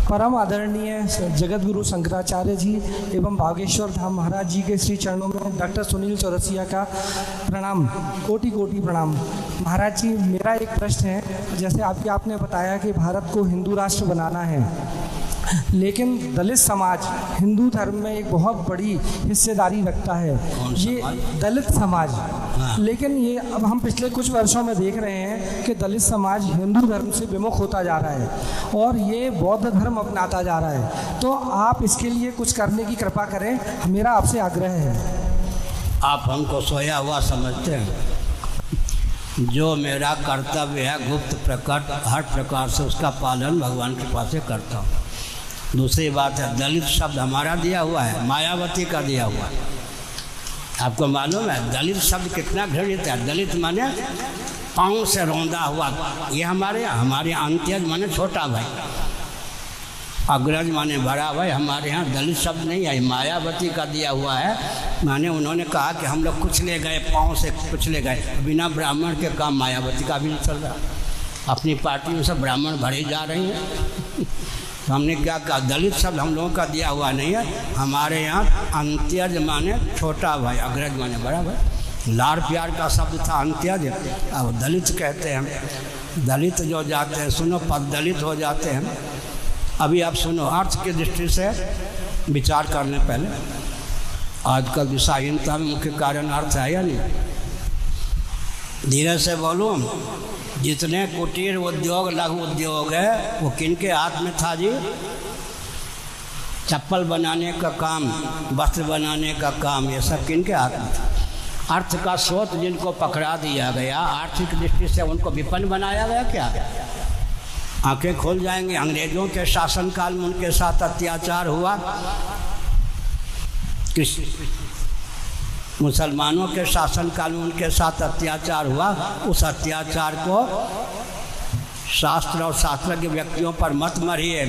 परम आदरणीय जगत गुरु शंकराचार्य जी एवं बागेश्वर धाम महाराज जी के श्री चरणों में डॉक्टर सुनील चौरसिया का प्रणाम, कोटि कोटि प्रणाम। महाराज जी, मेरा एक प्रश्न है, जैसे आपने बताया कि भारत को हिंदू राष्ट्र बनाना है, लेकिन दलित समाज हिंदू धर्म में एक बहुत बड़ी हिस्सेदारी रखता है। ये दलित समाज, लेकिन ये अब हम पिछले कुछ वर्षों में देख रहे हैं कि दलित समाज हिंदू धर्म से विमुख होता जा रहा है और ये बौद्ध धर्म अपनाता जा रहा है। तो आप इसके लिए कुछ करने की कृपा करें, मेरा आपसे आग्रह है। आप हमको सोया हुआ समझते हैं। जो मेरा कर्तव्य है गुप्त प्रकट हर प्रकार से उसका पालन भगवान की कृपा से करता हूँ। दूसरी बात है, दलित शब्द हमारा दिया हुआ है, मायावती का दिया हुआ है। आपको मालूम है दलित शब्द कितना घृणित है? दलित माने पाँव से रौंदा हुआ। ये हमारे अंत्यज माने छोटा भाई, अग्रज माने बड़ा भाई। हमारे यहाँ दलित शब्द नहीं है, मायावती का दिया हुआ है। माने उन्होंने कहा कि हम लोग कुचले गए, पाँव से कुचले गए। बिना ब्राह्मण के काम मायावती का भी नहीं चल रहा। अपनी पार्टी में सब ब्राह्मण भरे जा रही हैं। तो हमने क्या कहा, दलित शब्द हम लोगों का दिया हुआ नहीं है। हमारे यहाँ अंत्यज माने छोटा भाई, अग्रज माने बड़ा भाई। लाड़ प्यार का शब्द था अंत्यज, अब दलित कहते हैं। दलित जो जाते हैं, सुनो, पद दलित हो जाते हैं। अभी आप सुनो, अर्थ की दृष्टि से विचार करने पहले, आजकल दिशाहीनता में मुख्य कारण अर्थ है या नहीं? धीरे से बोलूँ। जितने कुटीर उद्योग लघु उद्योग है वो किनके हाथ में था जी? चप्पल बनाने का काम, वस्त्र बनाने का काम, ये सब किनके हाथ में था? अर्थ का स्रोत जिनको पकड़ा दिया गया, आर्थिक दृष्टि से उनको विपन्न बनाया गया। क्या आंखें खोल जाएंगे। अंग्रेजों के शासनकाल में उनके साथ अत्याचार हुआ, मुसलमानों के शासनकाल में उनके साथ अत्याचार हुआ। उस अत्याचार को शास्त्र और शास्त्रज्ञ व्यक्तियों पर मत मरिए।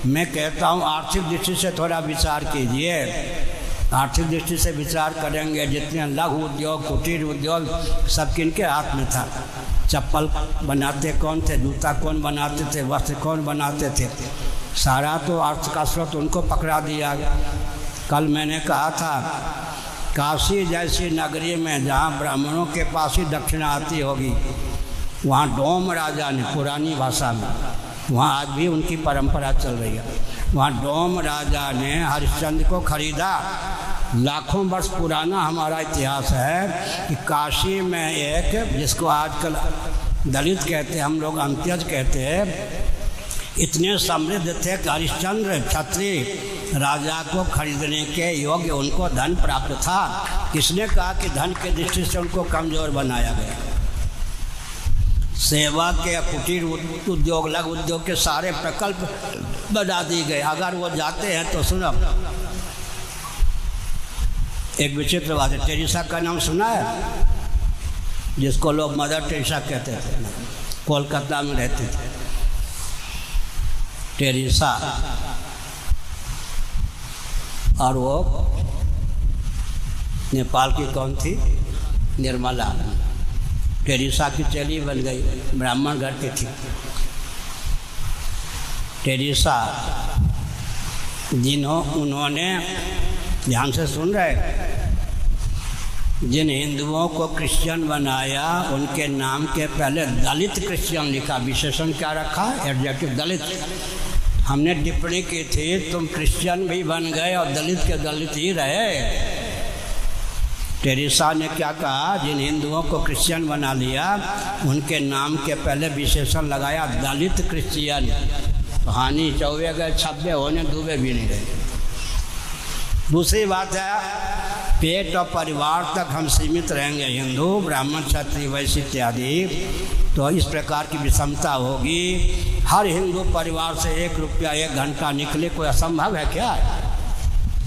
मैं कहता हूँ आर्थिक दृष्टि से थोड़ा विचार कीजिए। आर्थिक दृष्टि से विचार करेंगे, जितने लघु उद्योग कुटीर उद्योग सब किनके हाथ में था? चप्पल बनाते कौन थे? जूता कौन बनाते थे? वस्त्र कौन बनाते थे? सारा तो अर्थ का स्रोत उनको पकड़ा दिया। कल मैंने कहा था, काशी जैसी नगरी में जहाँ ब्राह्मणों के पास ही दक्षिणा आती होगी, वहाँ डोम राजा ने, पुरानी भाषा में, वहाँ आज भी उनकी परंपरा चल रही है, वहाँ डोम राजा ने हरिश्चंद्र को खरीदा। लाखों वर्ष पुराना हमारा इतिहास है कि काशी में एक, जिसको आजकल दलित कहते हैं, हम लोग अंत्यज कहते हैं, इतने समृद्ध थे कि हरिश्चंद्र क्षत्रिय राजा को खरीदने के योग्य उनको धन प्राप्त था। किसने कहा कि धन के दृष्टि से उनको कमजोर बनाया गया? सेवा के कुटीर उद्योग लघु उद्योग के सारे प्रकल्प बना दिए गए। अगर वो जाते हैं तो सुनो, एक विचित्र बात है। टेरेसा का नाम सुना है? जिसको लोग मदर टेरेसा कहते थे, कोलकाता में रहते थे। टेरेसा, और वो नेपाल की कौन थी? निर्मला। टेरेसा की चेली बन गई, ब्राह्मण घर की थी। टेरेसा उन्होंने, ध्यान से सुन रहे, जिन हिंदुओं को क्रिश्चियन बनाया उनके नाम के पहले दलित क्रिश्चियन लिखा। विशेषण क्या रखा? एडजेक्टिव दलित। हमने टिप्पणी की थी, तुम क्रिश्चियन भी बन गए और दलित के दलित ही रहे। टेरेसा ने क्या कहा? जिन हिंदुओं को क्रिश्चियन बना लिया उनके नाम के पहले विशेषण लगाया दलित क्रिश्चियन। तो हानि चौबे गए, छब्बे होने डूबे भी नहीं गए। दूसरी बात है, पेट और परिवार तक हम सीमित रहेंगे, हिंदू ब्राह्मण क्षत्रिय वैश्य इत्यादि, तो इस प्रकार की विषमता होगी। हर हिंदू परिवार से 1 रुपया 1 घंटा निकले, कोई असंभव है क्या?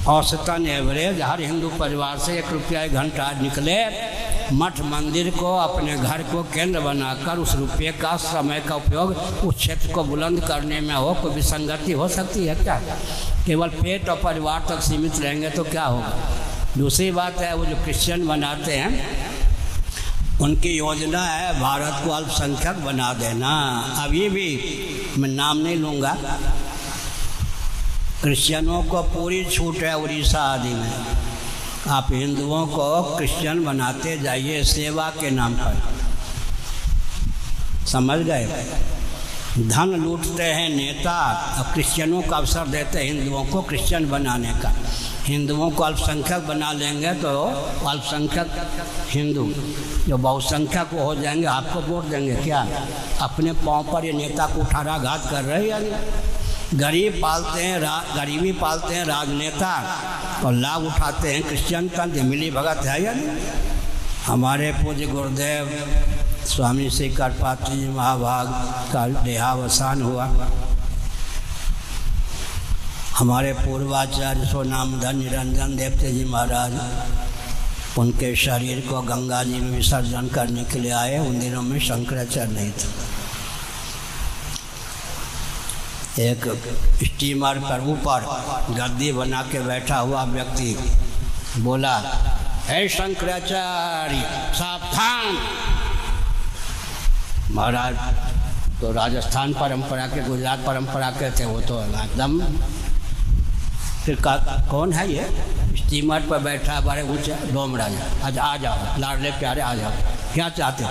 औसतन एवरेज हर हिंदू परिवार से 1 रुपया 1 घंटा निकले, मठ मंदिर को, अपने घर को केंद्र बनाकर उस रुपये का, समय का उपयोग उस क्षेत्र को बुलंद करने में हो। कोई विसंगति हो सकती है क्या? केवल पेट और परिवार तक सीमित रहेंगे तो क्या होगा? दूसरी बात है, वो जो क्रिश्चियन बनाते हैं उनकी योजना है भारत को अल्पसंख्यक बना देना। अभी भी मैं नाम नहीं लूँगा, क्रिश्चियनों को पूरी छूट है उड़ीसा आदि में। आप हिंदुओं को क्रिश्चियन बनाते जाइए सेवा के नाम पर, समझ गए? धन लूटते हैं नेता और क्रिश्चियनों को अवसर देते हैं हिंदुओं को क्रिश्चियन बनाने का। हिंदुओं को अल्पसंख्यक बना लेंगे तो अल्पसंख्यक हिंदू जो बहुसंख्यक हो जाएंगे, आपको वोट देंगे क्या? अपने पाँव पर ये नेता को कुठाराघात कर रहे हैं। गरीब पालते हैं, गरीबी पालते हैं राजनेता और लाभ उठाते हैं क्रिश्चियन का। मिली भगत है या नहीं? हमारे पूज्य गुरुदेव स्वामी श्री करपात्री जी महाभाग का देहावसान हुआ। हमारे पूर्वाचार्य सोनामधन निरंजन देवते जी महाराज उनके शरीर को गंगा जी में विसर्जन करने के लिए आए। उन दिनों में शंकराचार्य नहीं था। एक स्टीमर पर ऊपर गद्दी बना के बैठा हुआ व्यक्ति बोला, हे शंकराचार्य सावधान। महाराज तो राजस्थान परंपरा के, गुजरात परंपरा के थे, वो तो एकदम। फिर कौन है ये स्टीमर पर बैठा बड़े ऊँचे डोम राजा? आज आ जाओ लाडले प्यारे, आ जाओ। क्या चाहते हो?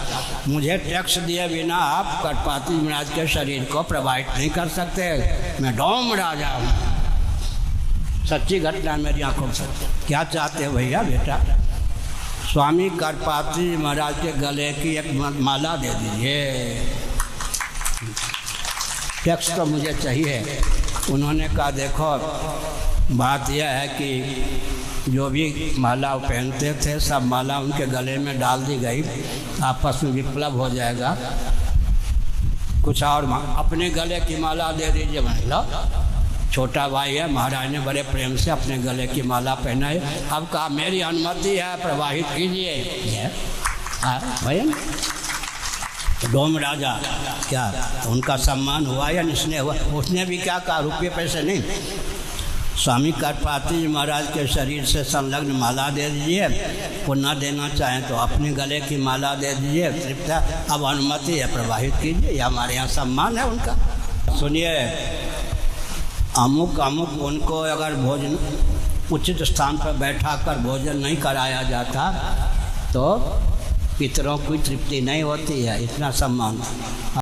मुझे टैक्स दिए बिना आप करपात्री महाराज के शरीर को प्रभावित नहीं कर सकते। मैं डोम राजा हूँ, सच्ची घटना मेरी आंखों से। क्या चाहते हो भैया? बेटा स्वामी करपात्री महाराज के गले की एक माला दे दीजिए, टैक्स तो मुझे चाहिए। उन्होंने कहा देखो बात यह है कि जो भी माला पहनते थे सब माला उनके गले में डाल दी गई, आपस में विप्लव हो जाएगा। कुछ और अपने गले की माला दे दीजिए। महिला छोटा भाई है, महाराज ने बड़े प्रेम से अपने गले की माला पहनाई। अब कहा मेरी अनुमति है, प्रवाहित कीजिए। भैया डोम राजा क्या उनका सम्मान हुआ या निस्ने हुआ? उसने भी क्या कहा, रुपये पैसे नहीं, स्वामी करपात्री महाराज के शरीर से संलग्न माला दे दीजिए। पुनः देना चाहें तो अपने गले की माला दे दीजिए। तृप्त है, अब अनुमति है, प्रवाहित कीजिए। ये हमारे यहाँ सम्मान है उनका। सुनिए, अमुक अमुक उनको अगर भोजन उचित स्थान पर बैठा कर भोजन नहीं कराया जाता तो पितरों की तृप्ति नहीं होती है। इतना सम्मान